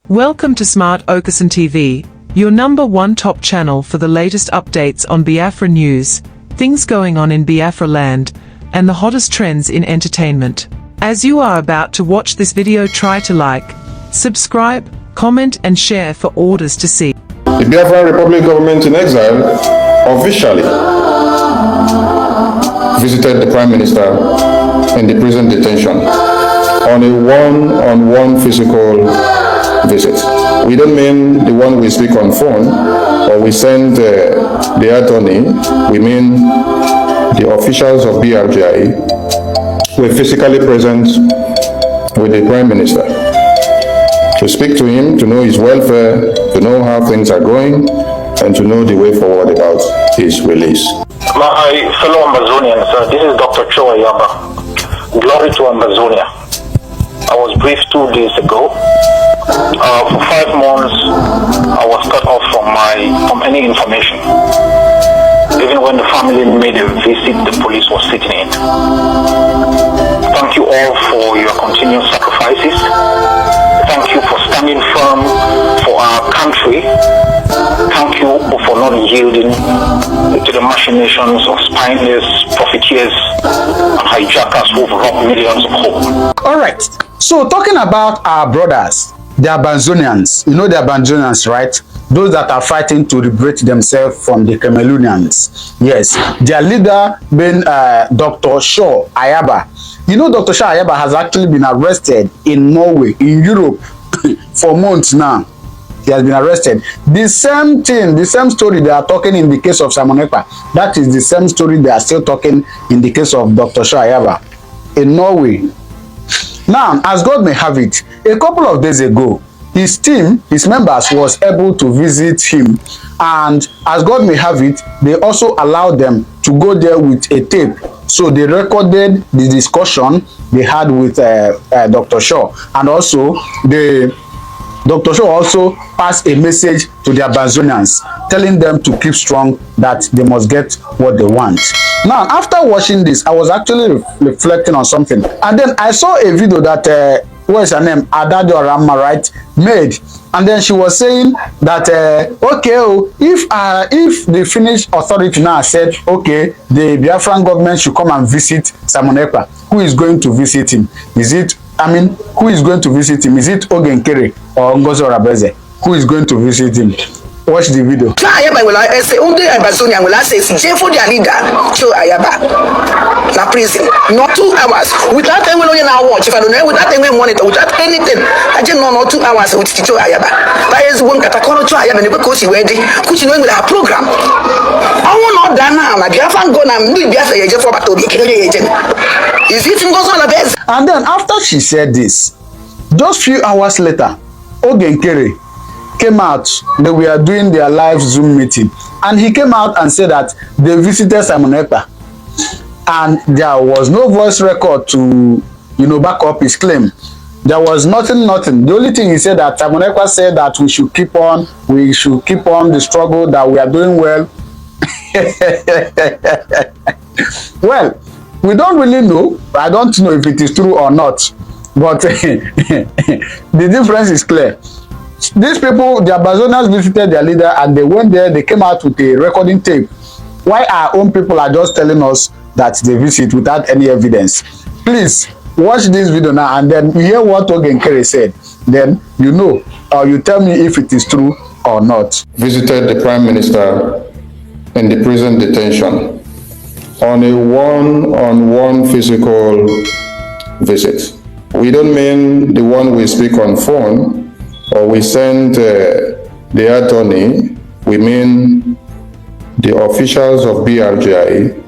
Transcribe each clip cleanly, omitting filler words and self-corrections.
Welcome to Smart Okasan TV, your #1 top channel for the latest updates on Biafra news, things going on in Biafra land, and the hottest trends in entertainment. As you are about to watch this video, try to like, subscribe, comment and share for orders to see. The Biafran Republic government in exile officially visited the Prime Minister in the prison detention on a one-on-one physical visit. We don't mean the one we speak on phone or we send the attorney. We mean the officials of BRGI were physically present with the Prime Minister to speak to him, to know his welfare, to know how things are going, and to know the way forward about his release. My fellow Ambazonians, this is Dr. Cho Ayaba. Glory to Ambazonia. I was briefed 2 days ago. For 5 months, I was cut off from any information. Even when the family made a visit, the police was sitting in. Thank you all for your continued sacrifices. Thank you for standing firm for our country. Thank you for not yielding to the machinations of spineless profiteers and hijackers who've robbed millions of hope. All right. So talking about our brothers, the Ambazonians, you know the Ambazonians, right? Those that are fighting to liberate themselves from the Cameroonians. Yes, their leader being Dr. Shaw Ayaba. You know, Dr. Shaw Ayaba has actually been arrested in Norway, in Europe, for months now. He has been arrested. The same thing, the same story they are talking in the case of Simon Ekpa. That is the same story they are still talking in the case of Dr. Shaw Ayaba in Norway. Now, as God may have it, a couple of days ago, his team, his members, was able to visit him. And as God may have it, they also allowed them to go there with a tape. So they recorded the discussion they had with Dr. Shaw. And also, Dr. Shaw also passed a message to the Ambazonians, telling them to keep strong, that they must get what they want. Now, after watching this, I was actually reflecting on something. And then I saw a video that, what is her name? Adadio Rama, right? Made. And then she was saying that, okay, if the Finnish authority now said, okay, the Biafran government should come and visit Simon Ekpa, who is going to visit him? Who is going to visit him? Is it Ogenkere or Ngozo Rabeze? Who is going to visit him? Watch the video. Ayaba will I say only Ambazonia will I say for their leader, Cho Ayaba. Na prison. Not 2 hours. Without anyone now watch, if I don't know, without any monitor, without anything. I just know not 2 hours with Cho Ayaba. That is one Katakono Cho Ayaba because he ready. Could you know with our program? I will not done now. My Biafran go now, me Biafra agent for Batobi. Is it in goes on a best? And then after she said this, just few hours later, Ogenkere came out. They were doing their live Zoom meeting, and he came out and said that they visited Simon Ekpa, and there was no voice record to, back up his claim. There was nothing. The only thing he said, that Simon Ekpa said that we should keep on the struggle, that we are doing well. Well, we don't really know. I don't know if it is true or not, but the difference is clear. These people, the Ambazonians, visited their leader, and they went there. They came out with a recording tape. Why our own people are just telling us that they visit without any evidence? Please watch this video now, and then you hear what Ogenkere said. Then you know, or you tell me if it is true or not. Visited the Prime Minister in the prison detention on a one-on-one physical visit. We don't mean the one we speak on phone or we send the attorney. We mean the officials of BRGI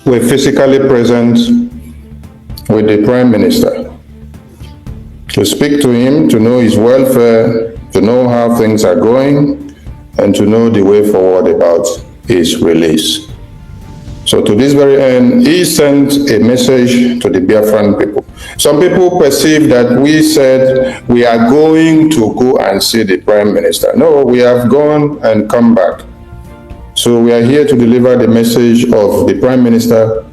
were physically present with the Prime Minister to speak to him, to know his welfare, to know how things are going, and to know the way forward about his release. So to this very end, he sent a message to the Biafran people. Some people perceive that we said we are going to go and see the Prime Minister. No, we have gone and come back. So we are here to deliver the message of the Prime Minister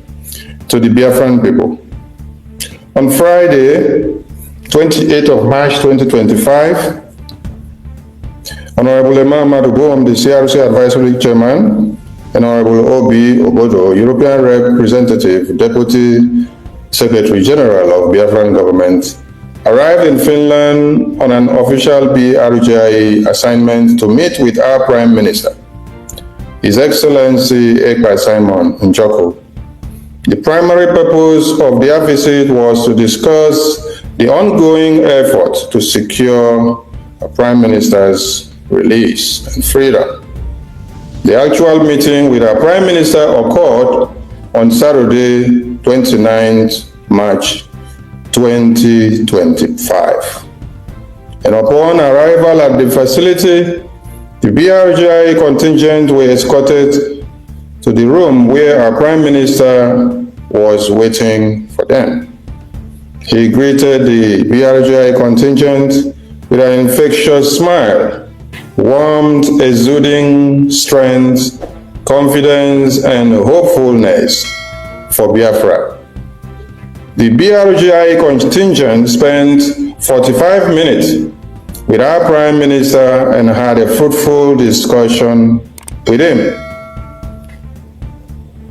to the Biafran people. On Friday, 28th of March 2025, Honorable Emma Madubom, the CRC Advisory Chairman, and Honorable Obi Obodo, European Representative, Deputy Secretary General of Biafran Government, arrived in Finland on an official BRGI assignment to meet with our Prime Minister, His Excellency Ekpa Simon Ekpa. The primary purpose of their visit was to discuss the ongoing effort to secure a Prime Minister's release and freedom. The actual meeting with our Prime Minister occurred on Saturday, 29th March 2025. And upon arrival at the facility, the BRGI contingent were escorted to the room where our Prime Minister was waiting for them. He greeted the BRGI contingent with an infectious smile, warmth exuding strength, confidence, and hopefulness for Biafra. The BRGI contingent spent 45 minutes with our Prime Minister and had a fruitful discussion with him.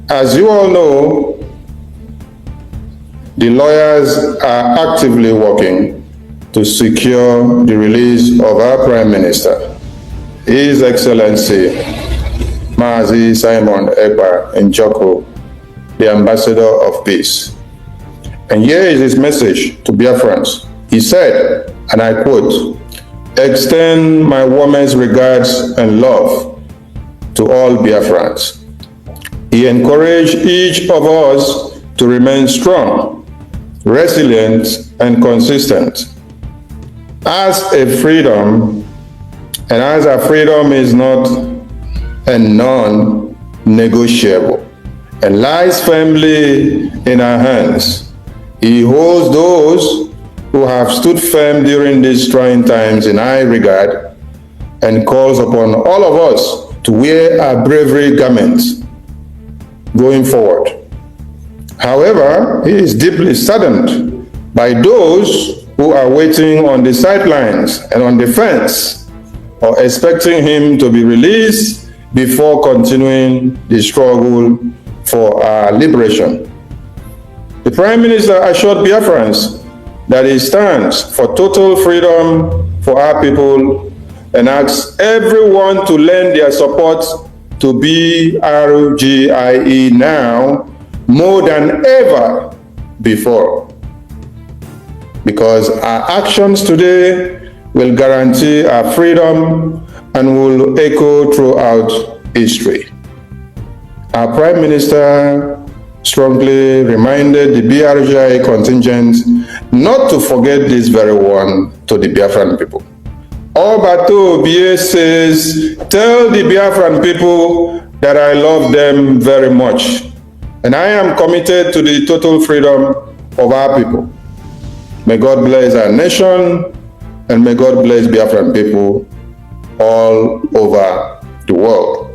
As you all know, the lawyers are actively working to secure the release of our Prime Minister, His Excellency Mazi Simon Ekpa Njoko, the Ambassador of Peace. And here is his message to Biafrans. He said, and I quote, "Extend my warmest regards and love to all Biafrans." He encouraged each of us to remain strong, resilient, and consistent. As a freedom is not a non-negotiable and lies firmly in our hands, He holds those who have stood firm during these trying times in high regard and calls upon all of us to wear our bravery garments going forward. However, he is deeply saddened by those who are waiting on the sidelines and on the fence or expecting him to be released before continuing the struggle for our liberation. The Prime Minister assured Biafrans that he stands for total freedom for our people and asks everyone to lend their support to BRGIE now more than ever before. Because our actions today will guarantee our freedom and will echo throughout history. Our Prime Minister strongly reminded the BRGI contingent not to forget this very one to the Biafran people. Obato BA says, "Tell the Biafran people that I love them very much, and I am committed to the total freedom of our people. May God bless our nation, and may God bless Biafran people all over the world."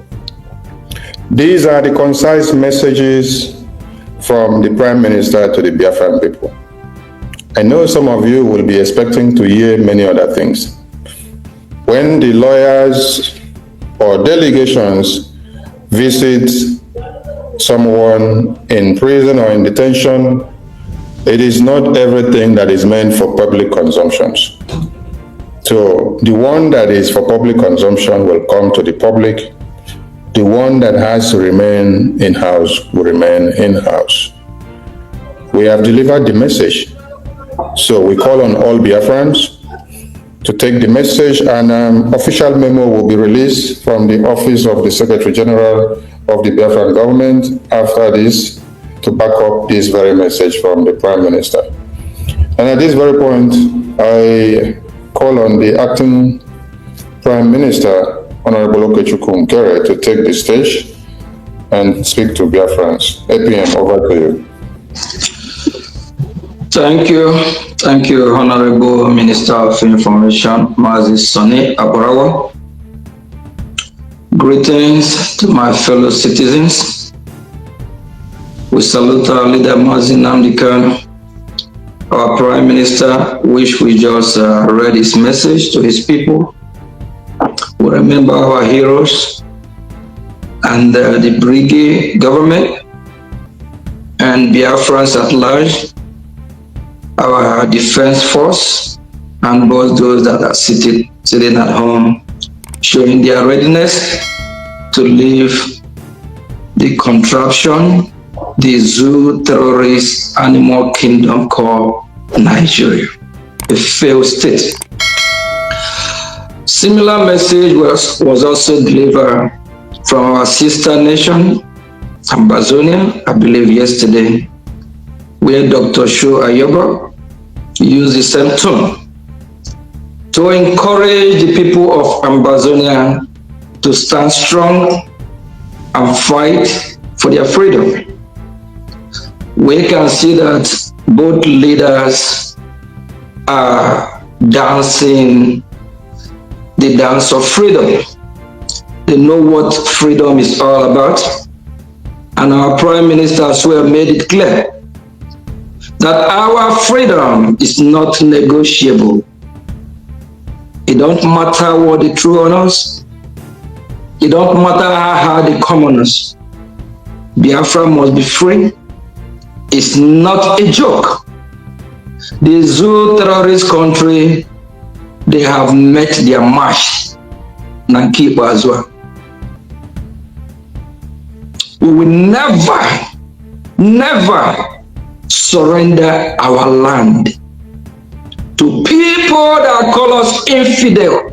These are the concise messages from the Prime Minister to the Biafran people. I know some of you will be expecting to hear many other things. When the lawyers or delegations visit someone in prison or in detention, it is not everything that is meant for public consumption. So the one that is for public consumption will come to the public. The one that has to remain in-house will remain in-house. We have delivered the message. So we call on all Biafrans to take the message, and an official memo will be released from the Office of the Secretary General of the Biafran government after this to back up this very message from the Prime Minister. And at this very point, I call on the acting Prime Minister, Honorable Okechukwu Nkere, to take the stage and speak to Biafrans. APM, over to you. Thank you, Honorable Minister of Information, Mazi Sani Abarawa. Greetings to my fellow citizens. We salute our leader, Mazi Nnamdi Kanu, our Prime Minister, which we just read his message to his people. We remember our heroes and the brigade government and Biafrans at large, our defense force, and both those that are sitting at home, showing their readiness to leave the contraption, the zoo terrorist animal kingdom called Nigeria, a failed state. Similar message was also delivered from our sister nation, Amazonia, I believe yesterday, where Dr. Sho Ayoba used the same tone to encourage the people of Amazonia to stand strong and fight for their freedom. We can see that both leaders are dancing the dance of freedom. They know what freedom is all about, and our Prime Minister as well made it clear that our freedom is not negotiable. It don't matter what they throw on us. It don't matter how hard they come on us. Biafra must be free. It's not a joke. The zoo terrorist country, they have met their match. Nankipa as well. We will never surrender our land to people that call us infidel,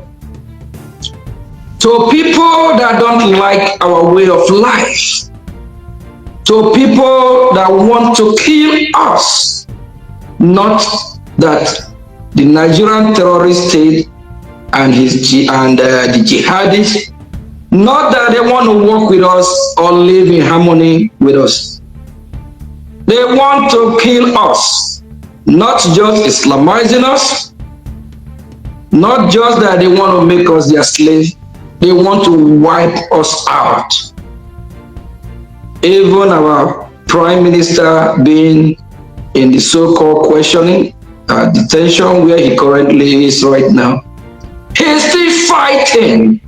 to people that don't like our way of life, to people that want to kill us. Not that the Nigerian terrorist state and the jihadists, not that they want to work with us or live in harmony with us. They want to kill us, not just Islamizing us, not just that they want to make us their slave, they want to wipe us out. Even our Prime Minister being in the so-called questioning, detention, where he currently is right now, he's still fighting.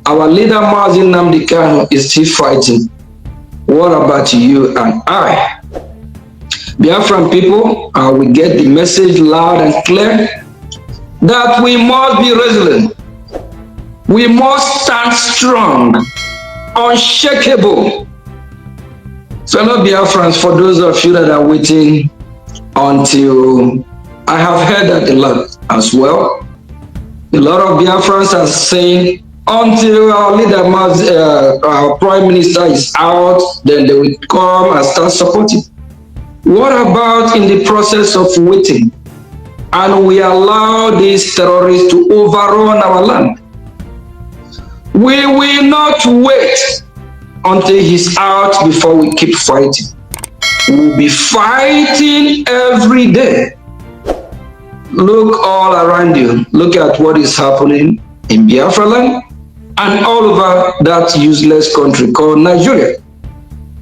Our leader, nnamdi Kanu, is still fighting. What about you and I? Biafran people, we get the message loud and clear that we must be resilient. We must stand strong, unshakable. Fellow Biafrans, for those of you that are waiting until, I have heard that a lot as well. A lot of Biafrans are saying, until our leader, our Prime Minister is out, then they will come and start supporting. What about in the process of waiting and we allow these terrorists to overrun our land? We will not wait until he's out before we keep fighting. We'll be fighting every day. Look all around you. Look at what is happening in Biafra land and all over that useless country called Nigeria.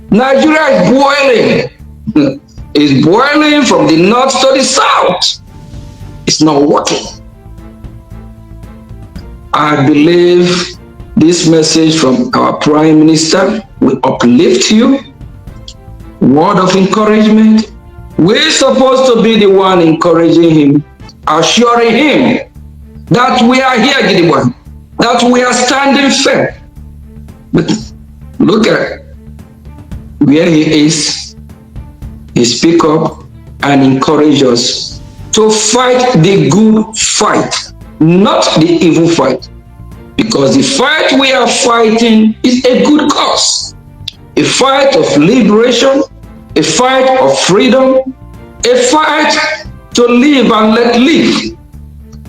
Nigeria is boiling. It's boiling from the north to the south. It's not working. I believe this message from our Prime Minister will uplift you. Word of encouragement. We're supposed to be the one encouraging him, assuring him that we are here, Gideon, that we are standing firm. But look at where he is. He speak up and encourage us to fight the good fight, not the evil fight. Because the fight we are fighting is a good cause. A fight of liberation, a fight of freedom, a fight to live and let live.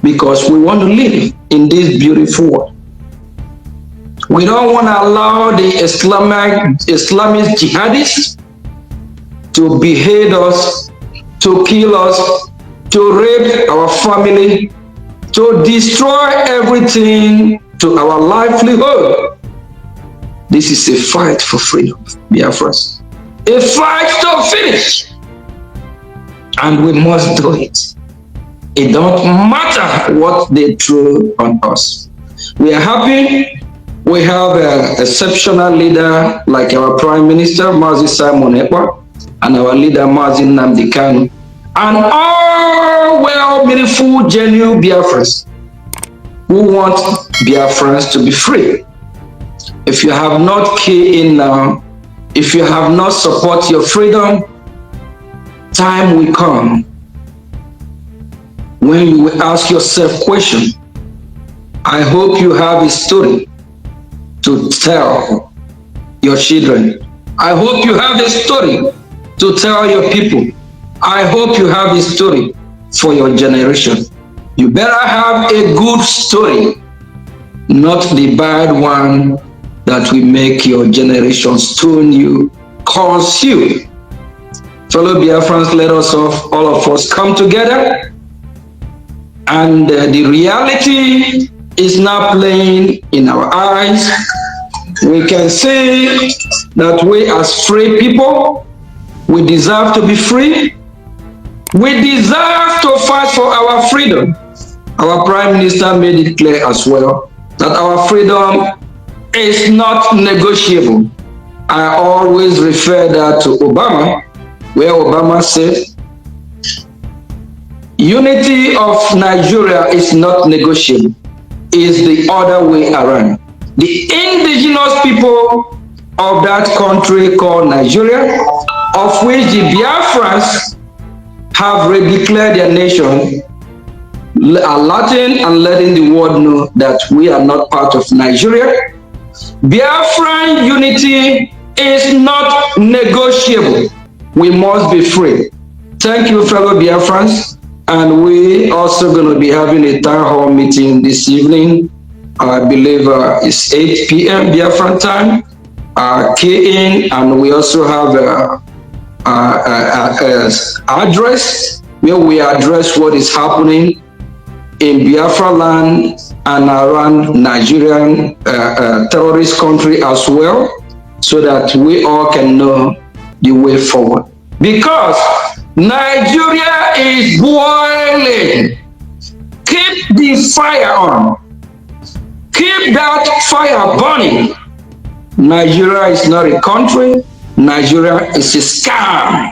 Because we want to live in this beautiful world. We don't want to allow the Islamist jihadists to behead us, to kill us, to rape our family, to destroy everything to our livelihood. This is a fight for freedom, Biafrans. A fight to finish. and we must do it. It don't matter what they throw on us. We are happy we have an exceptional leader like our Prime Minister, Simon Ekpa, and our leader, nnamdi Kanu, and all well-meaningful, genuine Biafrans who want Biafrans to be free. If you have not keyed in now, if you have not support your freedom, time will come when you will ask yourself questions. I hope you have a story to tell your children. I hope you have a story to tell your people. I hope you have a story for your generation. You better have a good story, not the bad one that will make your generation stone you, curse you. Fellow Biafrans, let us all of us come together, and the reality is now playing in our eyes. We can say that we as free people, we deserve to be free. We deserve to fight for our freedom. Our Prime Minister made it clear as well that our freedom is not negotiable. I always refer that to Obama, where Obama said, unity of Nigeria is not negotiable. Is the other way around. The indigenous people of that country called Nigeria, of which the Biafrans have redeclared their nation, alerting and letting the world know that we are not part of Nigeria. Biafran unity is not negotiable. We must be free. Thank you, fellow Biafrans. And we also going to be having a town hall meeting this evening. I believe it's 8 p.m. Biafran time. Key in, and we also have address where we address what is happening in Biafra land and around Nigerian terrorist country as well, so that we all can know the way forward. Because Nigeria is boiling. Keep the fire on. Keep that fire burning. Nigeria is not a country. Nigeria is a scam.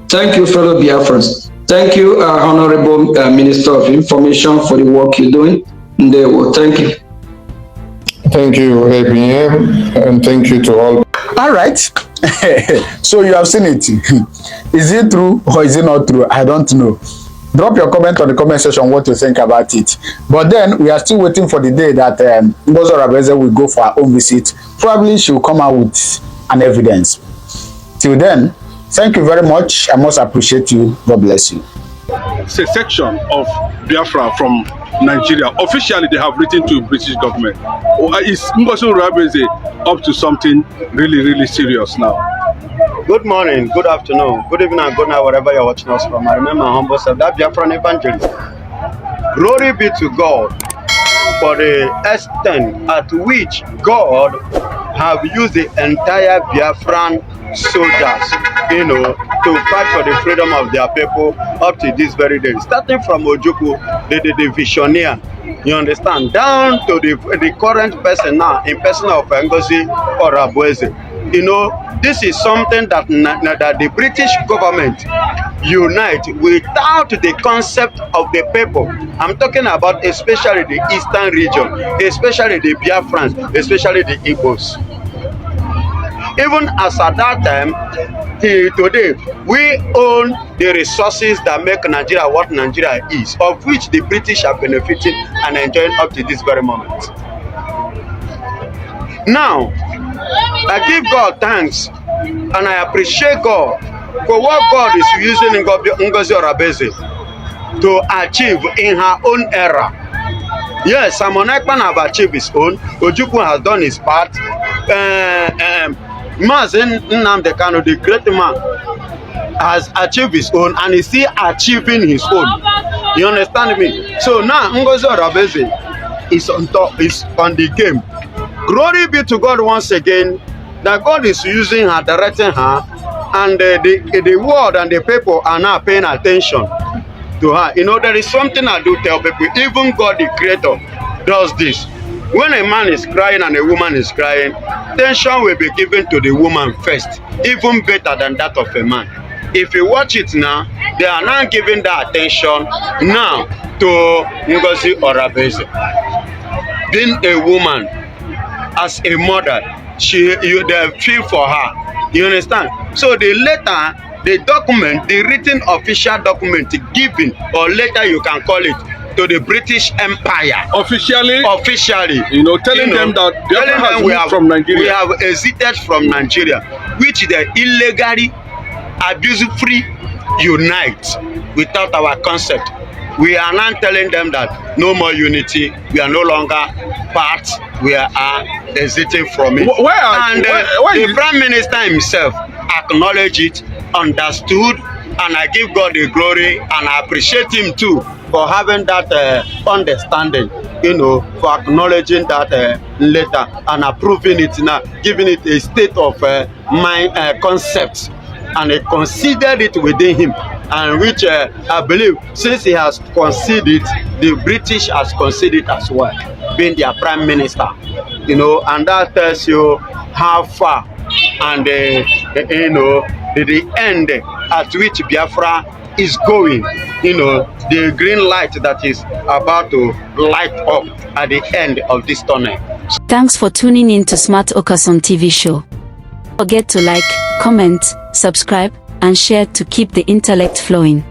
Thank you, fellow Biafrans. Thank you, Honorable Minister of Information, for the work you're doing. Thank you. Thank you, ABM, and thank you to all. All right. So you have seen it. Is it true or is it not true? I don't know. Drop your comment on the comment section what you think about it. But then we are still waiting for the day that Ngozi Oraveze will go for her own visit. Probably she will come out with an evidence. Till then, thank you very much. I must appreciate you. God bless you. It's a section of Biafra from Nigeria. Officially, they have written to British government. Is Ngozi Oraveze up to something really, really serious now? Good morning, good afternoon, good evening, and good night, wherever you're watching us from. I remember humble self, that Biafran evangelist. Glory be to God for the extent at which God have used the entire Biafran soldiers, to fight for the freedom of their people up to this very day. Starting from Ojukwu, the visionary, you understand, down to the current person now, in person of Ngozi Oraveze. This is something that the British government unite without the concept of the people. I'm talking about especially the eastern region, especially the Biafrans, especially the Igbos. Even as at that time, till today, we own the resources that make Nigeria what Nigeria is, of which the British are benefiting and enjoying up to this very moment. Now, I give God thanks and I appreciate God for what God is using Ngozi Oraveze to achieve in her own era. Yes, Simon Ekpa have achieved his own. Ojukwu has done his part. Nnamdi Kanu, the great man, has achieved his own and is still achieving his own. You understand me? So now Ngozi Oraveze is on top, is on the game. Glory be to God once again that God is using her, directing her, and the world and the people are now paying attention to her. You know, there is something I do tell people, even God the creator does this. When a man is crying and a woman is crying, attention will be given to the woman first, even better than that of a man. If you watch it now, they are now giving that attention now to Ngozi Orabeze. Being a woman, as a mother, they feel for her. You understand? So the letter, the document, the written official document given, or letter you can call it, to the British Empire. Officially, you know, telling them that Biafra has moved from Nigeria. We have exited from Nigeria, which they illegally, abuse-free unite without our consent. We are now telling them that no more unity, we are no longer part, we are exiting from it. The Prime Minister himself acknowledged it, understood, and I give God the glory, and I appreciate him too for having that understanding, you know, for acknowledging that letter and approving it now, giving it a state of mind concept, and he considered it within him, and which I believe, since he has considered, the British has considered as well, being their Prime Minister, you know, and that tells you how far and you know, the end at which Biafra is going, you know, the green light that is about to light up at the end of this tunnel. Thanks for tuning in to Smart Okason TV show. Don't forget to like, comment, subscribe, and share to keep the intellect flowing.